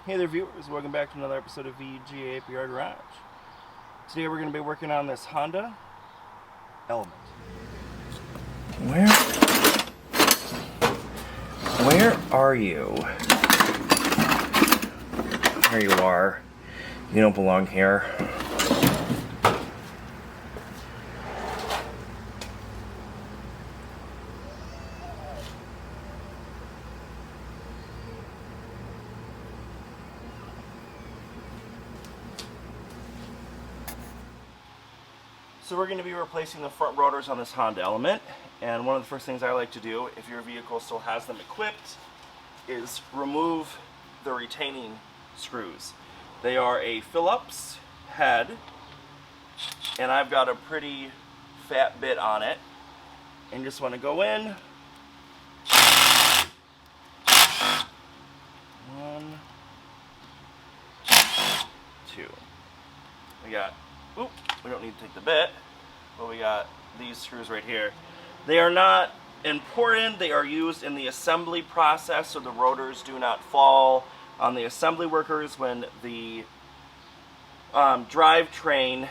Hey there viewers, welcome back to another episode of VGAPR Garage. Today we're going to be working on this Honda Element. Where are you? There you are. You don't belong here. So we're going to be replacing the front rotors on this Honda Element, and one of the first things I like to do, if your vehicle still has them equipped, is remove the retaining screws. They are a Phillips head, and I've got a pretty fat bit on it, and just want to go in. One, two. We don't need to take the bit, but we got these screws right here. They are not important. They are used in the assembly process so the rotors do not fall on the assembly workers when the drivetrain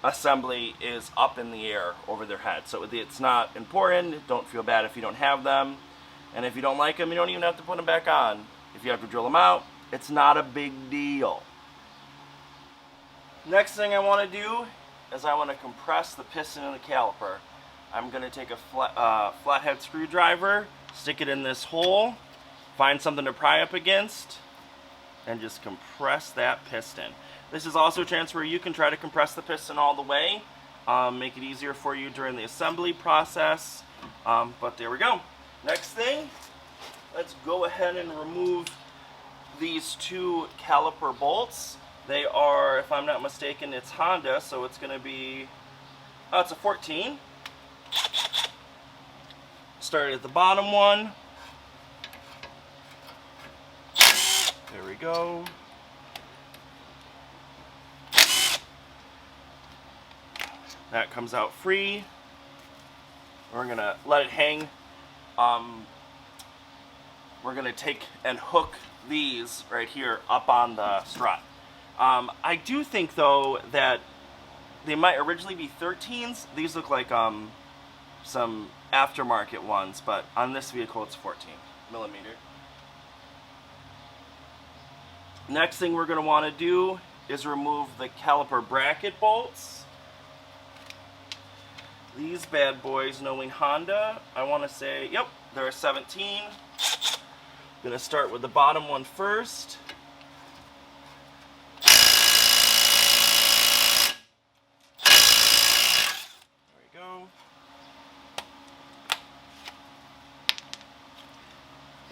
assembly is up in the air over their head. So it's not important. Don't feel bad if you don't have them. And if you don't like them, you don't even have to put them back on. If you have to drill them out, it's not a big deal. Next thing I want to do is I want to compress the piston and the caliper. I'm going to take a flathead screwdriver, stick it in this hole, find something to pry up against, and just compress that piston. This is also a chance where you can try to compress the piston all the way, make it easier for you during the assembly process, but there we go. Next thing, let's go ahead and remove these two caliper bolts. They are, if I'm not mistaken, it's Honda, so it's going to be, it's a 14. Start at the bottom one. There we go. That comes out free. We're going to let it hang. We're going to take and hook these right here up on the strut. I do think, though, that they might originally be 13s. These look like some aftermarket ones, but on this vehicle it's 14 millimeter. Next thing we're going to want to do is remove the caliper bracket bolts. These bad boys, knowing Honda, I want to say, yep, they're a 17. Going to start with the bottom one first.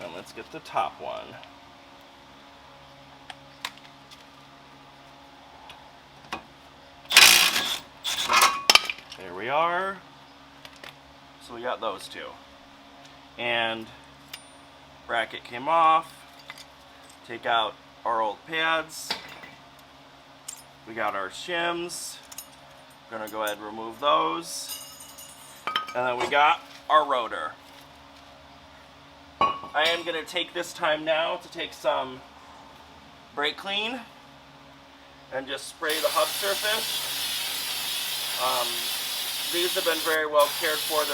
And let's get the top one. There we are. So we got those two. And bracket came off. Take out our old pads. We got our shims. Gonna go ahead and remove those. And then we got our rotor. I am going to take this time now to take some brake clean and just spray the hub surface. These have been very well cared for.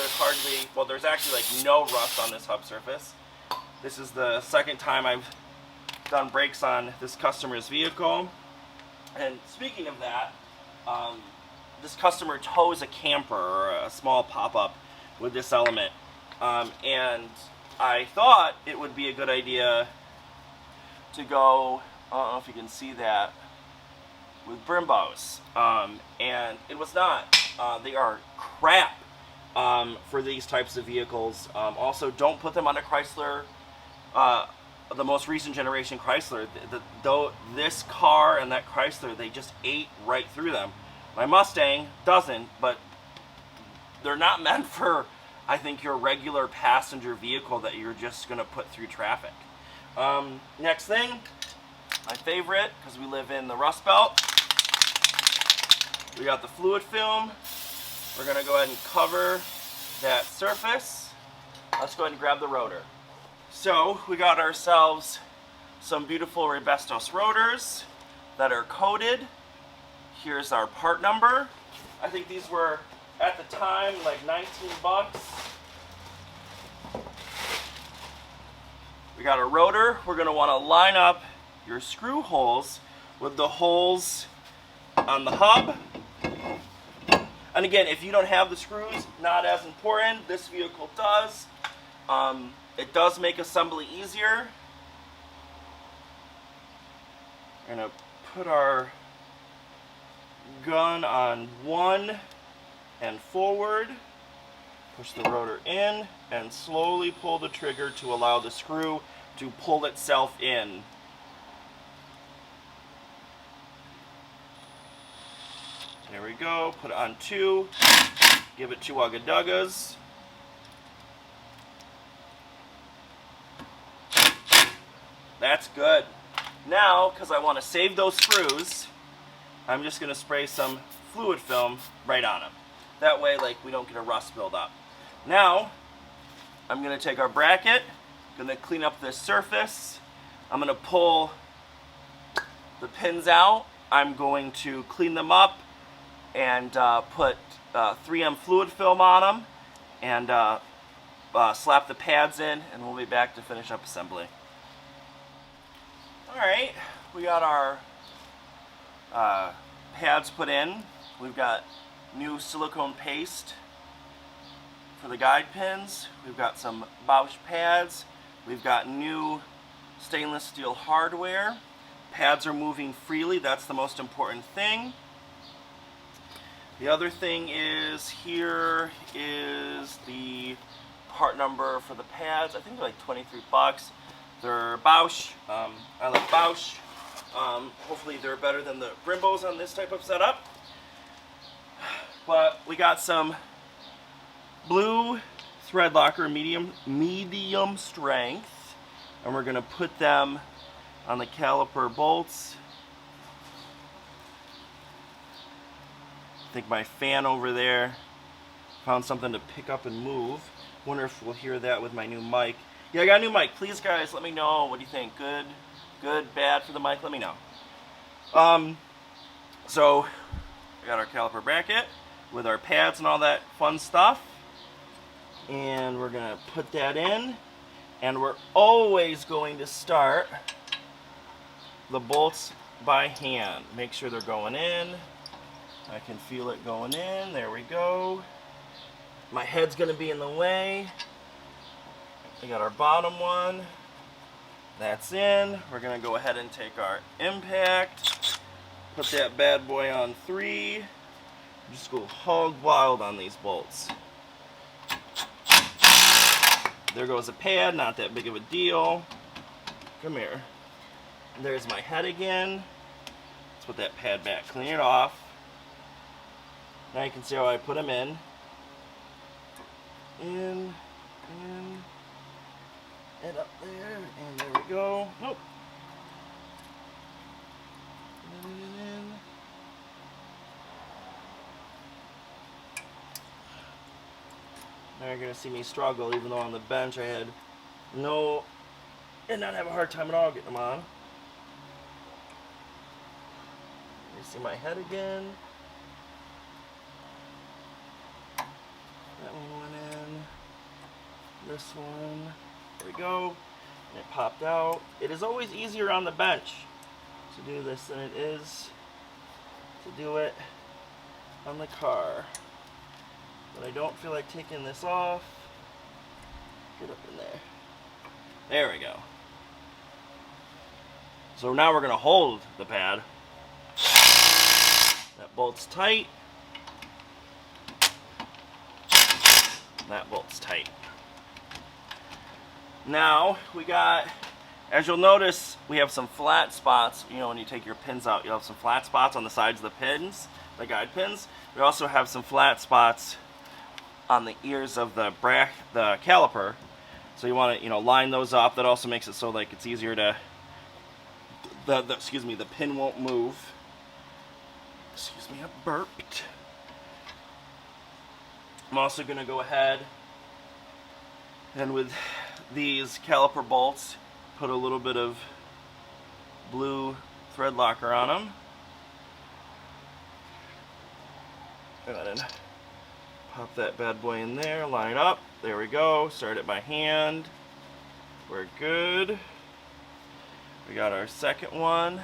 There's actually like no rust on this hub surface. This is the second time I've done brakes on this customer's vehicle. And speaking of that, this customer tows a camper or a small pop-up with this Element. And I thought it would be a good idea to go, I don't know if you can see that, with Brimbos. And it was not. They are crap for these types of vehicles. Also, don't put them on a Chrysler, the most recent generation Chrysler. Though this car and that Chrysler, they just ate right through them. My Mustang doesn't, but they're not meant for, I think, your regular passenger vehicle that you're just going to put through traffic. Next thing, my favorite, because we live in the Rust Belt, we got the fluid film. We're going to go ahead and cover that surface. Let's go ahead and grab the rotor. So we got ourselves some beautiful Rebestos rotors that are coated. Here's our part number. I think these were, at the time, like 19 bucks. We got a rotor. We're going to want to line up your screw holes with the holes on the hub. And again, if you don't have the screws, not as important. This vehicle does. It does make assembly easier. We're going to put our gun on 1 and forward. Push the rotor in and slowly pull the trigger to allow the screw to pull itself in. There we go. Put it on 2. Give it 2 Ugga-Duggas. That's good. Now, because I want to save those screws, I'm just going to spray some fluid film right on them. That way, like, we don't get a rust buildup. Now, I'm going to take our bracket, going to clean up this surface. I'm going to pull the pins out. I'm going to clean them up and put 3M fluid film on them and slap the pads in, and we'll be back to finish up assembly. Alright, we got our pads put in. We've got new silicone paste for the guide pins. We've got some Bosch pads. We've got new stainless steel hardware. Pads are moving freely. That's the most important thing. The other thing is, here is the part number for the pads. I think they're like 23 bucks. They're Bosch. I like Bosch. Hopefully they're better than the Brimbos on this type of setup. But we got some blue thread locker, medium strength, and we're going to put them on the caliper bolts. I think my fan over there found something to pick up and move. Wonder if we'll hear that with my new mic. Yeah, I got a new mic. Please, guys, let me know. What do you think? Good, bad for the mic? Let me know. So we got our caliper bracket with our pads and all that fun stuff, and we're gonna put that in, and we're always going to start the bolts by hand. Make sure they're going in. I can feel it going in. There we go. My head's gonna be in the way. We got our bottom one. That's in. We're gonna go ahead and take our impact, put that bad boy on 3. Just go hog wild on these bolts. There goes a pad, not that big of a deal. Come here. There's my head again. Let's put that pad back, clean it off. Now you can see how I put them in. In, and up there, and there we go. Nope. In. Now you're gonna see me struggle, even though on the bench I did not have a hard time at all getting them on. You see my head again. That one went in. This one. There we go. And it popped out. It is always easier on the bench to do this than it is to do it on the car. But I don't feel like taking this off. Get up in there. There we go. So now we're going to hold the pad. That bolt's tight. That bolt's tight. Now we got, as you'll notice, we have some flat spots. You know, when you take your pins out, you'll have some flat spots on the sides of the pins, the guide pins. We also have some flat spots on the ears of the caliper. So you want to, line those up. That also makes it so like it's easier to, the pin won't move. Excuse me, I burped. I'm also going to go ahead and with these caliper bolts, put a little bit of blue thread locker on them. And then pop that bad boy in there, line up. There we go. Start it by hand. We're good. We got our second one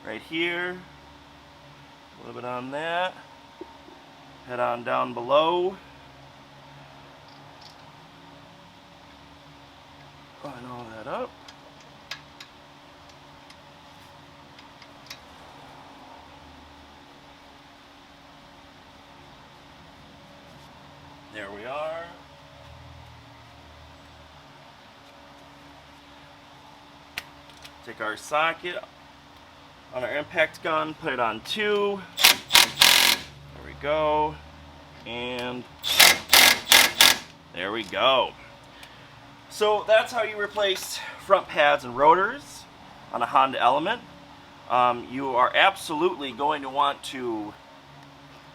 right here. A little bit on that. Head on down below. Line all that up. There we are. Take our socket on our impact gun, put it on 2. There we go. And there we go. So that's how you replace front pads and rotors on a Honda Element. You are absolutely going to want to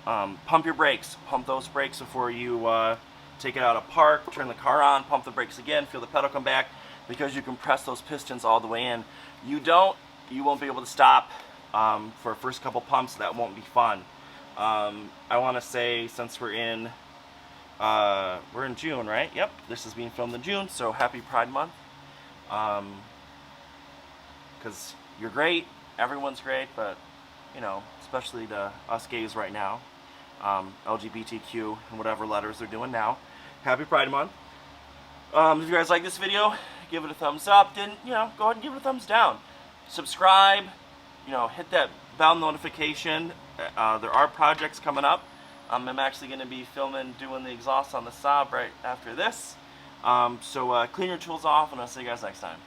pump your brakes. Pump those brakes before you take it out of park, turn the car on, pump the brakes again, feel the pedal come back, because you can press those pistons all the way in. You won't be able to stop for first couple pumps. That won't be fun. I want to say, since we're in June, right? Yep, this is being filmed in June, so happy Pride Month. Because you're great, everyone's great, but you know, especially to us gays right now, LGBTQ and whatever letters they're doing now. Happy Pride Month. If you guys like this video, give it a thumbs up. Then, you know, go ahead and give it a thumbs down. Subscribe. You know, hit that bell notification. There are projects coming up. I'm actually going to be doing the exhaust on the Saab right after this. So clean your tools off, and I'll see you guys next time.